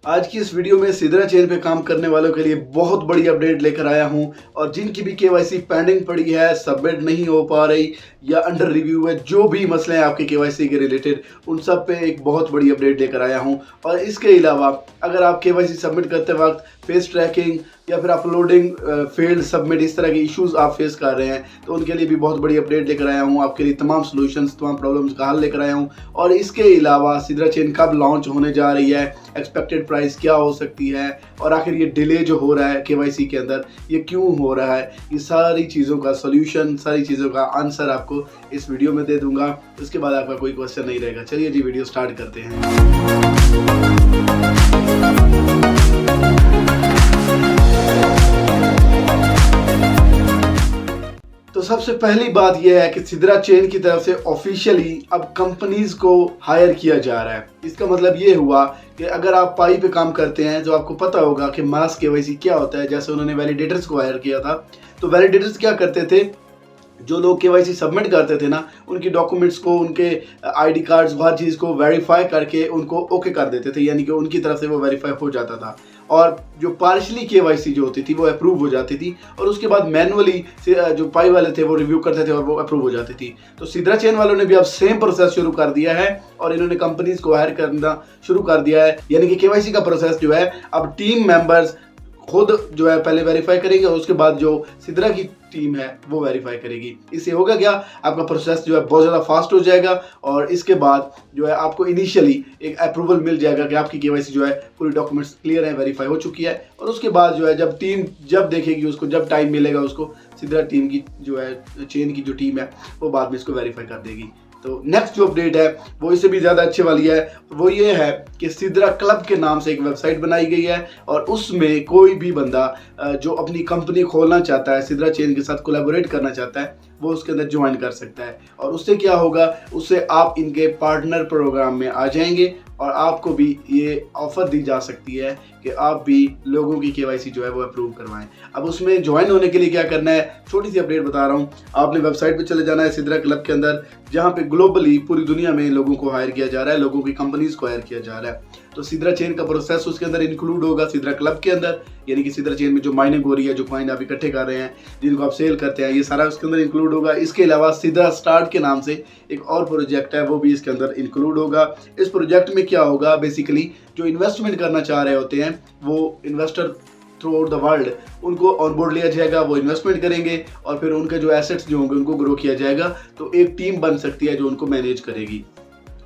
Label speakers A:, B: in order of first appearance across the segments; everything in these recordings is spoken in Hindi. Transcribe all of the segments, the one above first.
A: आज की इस वीडियो में सिद्रा चेन पे काम करने वालों के लिए बहुत बड़ी अपडेट लेकर आया हूं और जिनकी भी केवाईसी पेंडिंग पड़ी है, सबमिट नहीं हो पा रही या अंडर रिव्यू है, जो भी मसले हैं आपके केवाईसी के रिलेटेड, उन सब पे एक बहुत बड़ी अपडेट लेकर आया हूं। और इसके अलावा अगर आप केवाईसी सबमिट करते वक्त फेस ट्रैकिंग या फिर अपलोडिंग फेल्ड सबमिट इस तरह के इश्यूज आप फेस कर रहे हैं तो उनके लिए भी बहुत बड़ी अपडेट लेकर आया हूं। आपके लिए तमाम सॉल्यूशंस, तमाम प्रॉब्लम्स का हल लेकर आया हूं। और इसके अलावा सिद्रा चेन कब लॉन्च होने जा रही है, एक्सपेक्टेड प्राइस क्या हो सकती है और आखिर ये डिले जो हो रहा है केवाईसी के अंदर ये क्यों हो रहा है, ये सारी चीज़ों का सॉल्यूशन, सारी चीज़ों का आंसर आपको इस वीडियो में दे दूंगा। उसके बाद आपका कोई क्वेश्चन नहीं रहेगा। चलिए जी वीडियो स्टार्ट करते हैं। तो सबसे पहली बात यह है कि सिद्रा चेन की तरफ से ऑफिशियली अब कंपनीज को हायर किया जा रहा है। इसका मतलब ये हुआ कि अगर आप पाई पे काम करते हैं तो आपको पता होगा कि मास केवाईसी क्या होता है। जैसे उन्होंने वैलिडेटर्स को हायर किया था, तो वैलिडेटर्स क्या करते थे, जो लोग केवाईसी सबमिट करते थे ना, उनकी डॉक्यूमेंट्स को, उनके आईडी कार्ड्स, हर चीज़ को वेरीफाई करके उनको ओके कर देते थे, यानी कि उनकी तरफ से वो वेरीफाई हो जाता था। और जो पार्शली केवाईसी जो होती थी वो अप्रूव हो जाती थी और उसके बाद मैनुअली जो पाई वाले थे वो रिव्यू करते थे और वो अप्रूव हो जाती थी। तो सिद्रा चेन वालों ने भी अब सेम प्रोसेस शुरू कर दिया है और इन्होंने कंपनीज को हायर करना शुरू कर दिया है। यानी कि केवाईसी का प्रोसेस जो है अब टीम मेंबर्स खुद जो है पहले वेरीफाई करेंगे और उसके बाद जो सिद्रा की टीम है वो वेरीफाई करेगी। इससे होगा क्या, आपका प्रोसेस जो है बहुत ज़्यादा फास्ट हो जाएगा और इसके बाद जो है आपको इनिशियली एक अप्रूवल मिल जाएगा कि आपकी केवाईसी जो है पूरी डॉक्यूमेंट्स क्लियर है, वेरीफाई हो चुकी है। और उसके बाद जो है जब टीम जब देखेगी, उसको जब टाइम मिलेगा, उसको सिद्रा टीम की जो है चेन की जो टीम है वो बाद में इसको वेरीफाई कर देगी। तो नेक्स्ट जो अपडेट है वो इससे भी ज़्यादा अच्छे वाली है। वो ये है कि सिद्रा क्लब के नाम से एक वेबसाइट बनाई गई है और उसमें कोई भी बंदा जो अपनी कंपनी खोलना चाहता है, सिद्रा चेन के साथ कोलैबोरेट करना चाहता है, वो उसके अंदर ज्वाइन कर सकता है। और उससे क्या होगा, उससे आप इनके पार्टनर प्रोग्राम में आ जाएंगे और आपको भी ये ऑफर दी जा सकती है कि आप भी लोगों की केवाईसी जो है वो अप्रूव करवाएं। अब उसमें ज्वाइन होने के लिए क्या करना है, छोटी सी अपडेट बता रहा हूँ। आपने वेबसाइट पे चले जाना है सिद्रा क्लब के अंदर, जहाँ पे ग्लोबली पूरी दुनिया में लोगों को हायर किया जा रहा है, लोगों की कंपनीज को हायर किया जा रहा है। तो सिद्रा चेन का प्रोसेस उसके अंदर इंक्लूड होगा सिद्रा क्लब के अंदर, यानी कि सिद्रा चेन में जो माइनिंग हो रही है, जो कॉइन आप इकट्ठे कर रहे हैं, जिनको आप सेल करते हैं, ये सारा उसके अंदर इंक्लूड होगा। इसके अलावा सिद्रा स्टार्ट के नाम से एक और प्रोजेक्ट है, वो भी इसके अंदर इंक्लूड होगा। इस प्रोजेक्ट में क्या होगा, बेसिकली जो इन्वेस्टमेंट करना चाह रहे होते हैं वो investor through out the world, उनको ऑनबोर्ड लिया जाएगा, वो इन्वेस्टमेंट करेंगे और फिर उनके जो एसेट्स जो होंगे उनको ग्रो किया जाएगा। तो एक टीम बन सकती है जो उनको मैनेज करेगी।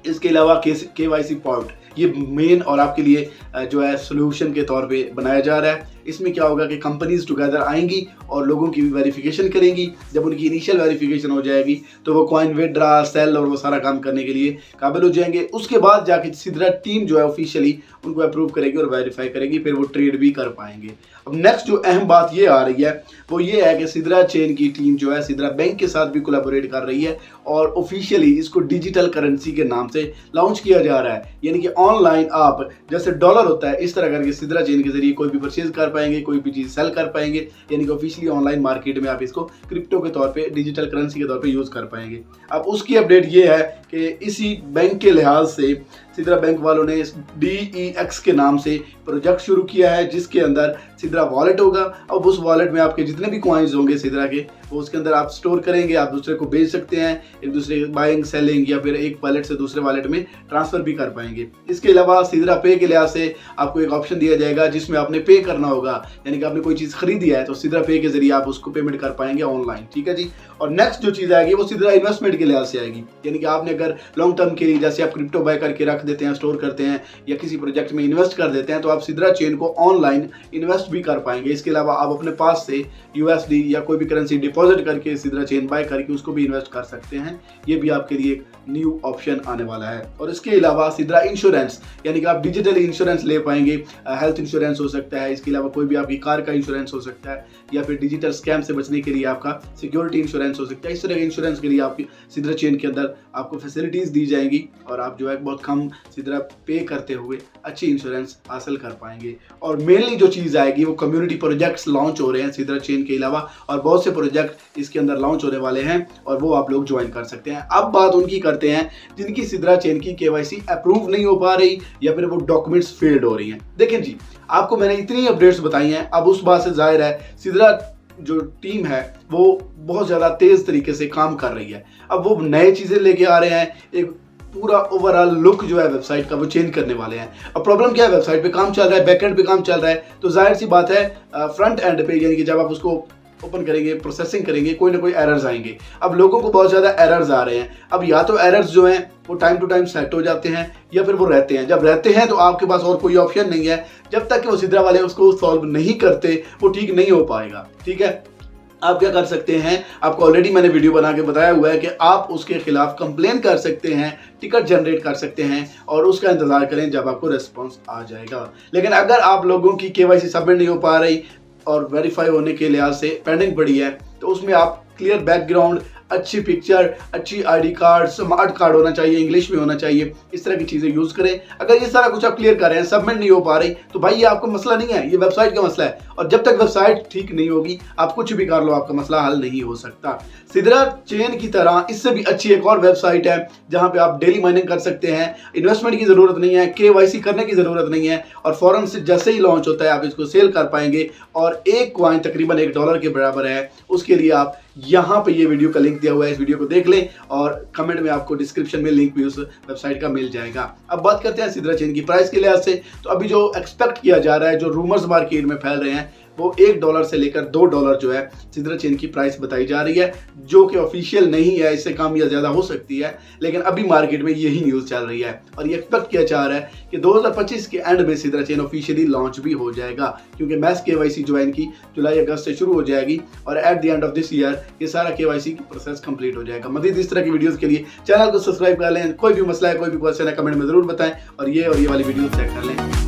A: इसके अलावा केवाईसी पोर्ट ये मेन और आपके लिए जो है सोल्यूशन के तौर पे बनाया जा रहा है। इसमें क्या होगा कि कंपनीज टुगेदर आएंगी और लोगों की वेरिफिकेशन करेंगी। जब उनकी इनिशियल वेरिफिकेशन हो जाएगी तो वो कॉइन विड्रा, सेल और वो सारा काम करने के लिए काबिल हो जाएंगे। उसके बाद जाके सिद्रा टीम जो है ऑफिशियली उनको अप्रूव करेगी और वेरीफाई करेगी, फिर वो ट्रेड भी कर पाएंगे। अब नेक्स्ट जो अहम बात ये आ रही है वो ये है कि सिद्रा चेन की टीम जो है सिद्रा बैंक के साथ भी कोलैबोरेट कर रही है और ऑफिशियली इसको डिजिटल करेंसी के नाम से लॉन्च किया जा रहा है। यानी कि ऑनलाइन आप जैसे डॉलर होता है इस तरह करके सिद्रा चेन के जरिए कोई भी परचेज कर पाएंगे, कोई भी चीज़ सेल कर पाएंगे। यानी कि ऑफिशियली ऑनलाइन मार्केट में आप इसको क्रिप्टो के तौर पे, डिजिटल करेंसी के तौर पे यूज़ कर पाएंगे। अब उसकी अपडेट ये है कि इसी बैंक के लिहाज से सिद्रा बैंक वालों ने इस DEX के नाम से प्रोजेक्ट शुरू किया है, जिसके अंदर सिद्रा वॉलेट होगा। अब उस वॉलेट में आपके जितने भी कॉइन्स होंगे सिद्रा के, वो उसके अंदर आप स्टोर करेंगे, आप दूसरे को भेज सकते हैं, एक दूसरे बाइंग, सेलिंग या फिर एक वॉलेट से दूसरे वॉलेट में ट्रांसफर भी कर पाएंगे। इसके अलावा सिद्रा पे के लिहाज से आपको एक ऑप्शन दिया जाएगा जिसमें आपने पे करना होगा, यानी कि आपने कोई चीज़ खरीदी है तो सिद्रा पे के जरिए आप उसको पेमेंट कर पाएंगे ऑनलाइन। ठीक है जी। और नेक्स्ट जो चीज़ आएगी वो सिद्रा इन्वेस्टमेंट के लिहाज से आएगी। यानी कि आपने अगर लॉन्ग टर्म के लिए, जैसे आप क्रिप्टो बाय करके रख देते हैं, स्टोर करते हैं या किसी प्रोजेक्ट में इन्वेस्ट कर देते हैं, तो आप सिद्रा चेन को ऑनलाइन इन्वेस्ट भी कर पाएंगे। इसके अलावा आप अपने पास से USD या कोई भी करेंसी डिपॉजिट करके सिद्रा चेन बाय करके उसको भी इन्वेस्ट कर सकते हैं। ये भी आपके लिए एक न्यू ऑप्शन आने वाला है। और इसके अलावा सिद्रा इंश्योरेंस, यानी कि आप डिजिटल इंश्योरेंस ले पाएंगे। हेल्थ इंश्योरेंस हो सकता है, इसके अलावा कोई भी आपकी कार का इंश्योरेंस हो सकता है या फिर डिजिटल स्कैम से बचने के लिए आपका सिक्योरिटी इंश्योरेंस हो सकता है। इस तरह के इंश्योरेंस के लिए आपकी सिद्रा चेन के अंदर आपको फैसिलिटीज़ दी जाएंगी और आप जो है बहुत कम सिद्रा पे करते हुए अच्छी इंश्योरेंस हासिल कर पाएंगे। और मेनली जो चीज़ आएगी वो कम्युनिटी प्रोजेक्ट्स लॉन्च हो रहे हैं सिद्रा चेन के अलावा, और बहुत से प्रोजेक्ट इसके अंदर लॉन्च होने वाले हैं और वो आप लोग ज्वाइन कर सकते हैं। अब बात उनकी करते हैं जिनकी सिद्रा चेन की KYC अप्रूव नहीं हो पा रही या फिर वो डॉक्यूमेंट्स फेल्ड हो रही हैं। देखें जी, आपको मैंने इतनी अपडेट्स बताई हैं, अब उस बात से जाहिर है सिद्रा जो टीम है वो बहुत ज़्यादा तेज़ तरीके से काम कर रही है। अब वो नए चीज़ें लेके आ रहे हैं, एक पूरा ओवरऑल लुक जो है वेबसाइट का वो चेंज करने वाले हैं। अब प्रॉब्लम क्या है, वेबसाइट पे काम चल रहा है, बैकएंड पे काम चल रहा है, तो जाहिर सी बात है फ्रंट एंड पे यानी कि जब आप उसको ओपन करेंगे, प्रोसेसिंग करेंगे, कोई ना कोई एरर्स आएंगे। अब लोगों को बहुत ज़्यादा एरर्स आ रहे हैं। अब या तो एरर्स जो हैं वो टाइम टू टाइम सेट हो जाते हैं या फिर वो रहते हैं। जब रहते हैं तो आपके पास और कोई ऑप्शन नहीं है, जब तक कि वो सिद्रा वाले उसको सॉल्व नहीं करते वो ठीक नहीं हो पाएगा। ठीक है, आप क्या कर सकते हैं, आपको ऑलरेडी मैंने वीडियो बना के बताया हुआ है कि आप उसके खिलाफ कंप्लेन कर सकते हैं, टिकट जनरेट कर सकते हैं और उसका इंतजार करें जब आपको रिस्पांस आ जाएगा। लेकिन अगर आप लोगों की KYC सबमिट नहीं हो पा रही और वेरीफाई होने के लिहाज से पेंडिंग पड़ी है, तो उसमें आप क्लियर बैकग्राउंड, अच्छी पिक्चर, अच्छी ID कार्ड, स्मार्ट कार्ड होना चाहिए, इंग्लिश में होना चाहिए, इस तरह की चीज़ें यूज़ करें। अगर ये सारा कुछ आप क्लियर कर रहे हैं, सबमिट नहीं हो पा रही, तो भाई ये आपका मसला नहीं है, ये वेबसाइट का मसला है। और जब तक वेबसाइट ठीक नहीं होगी आप कुछ भी कर लो, आपका मसला हल नहीं हो सकता। सिद्रा चेन की तरह इससे भी अच्छी एक और वेबसाइट है जहाँ पे आप डेली माइनिंग कर सकते हैं, इन्वेस्टमेंट की ज़रूरत नहीं है, KYC करने की ज़रूरत नहीं है, और फौरन से जैसे ही लॉन्च होता है आप इसको सेल कर पाएंगे। और एक कॉइन तकरीबन $1 के बराबर है। उसके लिए आप यहाँ पे ये वीडियो का लिंक दिया हुआ है, इस वीडियो को देख लें और कमेंट में आपको डिस्क्रिप्शन में लिंक भी उस वेबसाइट का मिल जाएगा। अब बात करते हैं सिद्रा चेन की प्राइस के लिहाज से, तो अभी जो एक्सपेक्ट किया जा रहा है, जो रूमर्स मार्केट में फैल रहे हैं, वो $1 से लेकर $2 जो है सिद्रा चेन की प्राइस बताई जा रही है, जो कि ऑफिशियल नहीं है, इससे कम या ज़्यादा हो सकती है, लेकिन अभी मार्केट में यही न्यूज़ चल रही है। और ये एक्सपेक्ट किया जा रहा है कि 2025 के एंड में सिद्रा चेन ऑफिशियली लॉन्च भी हो जाएगा, क्योंकि मैस KYC जो है इनकी जुलाई अगस्त से शुरू हो जाएगी और at the end of this year ये सारा KYC की प्रोसेस कंप्लीट हो जाएगा। मज़ीद इस तरह की वीडियोज़ के लिए चैनल को सब्सक्राइब कर लें। कोई भी मसला है, कोई भी क्वेश्चन है, कमेंट में ज़रूर बताएं और ये वाली वीडियो चेक कर लें।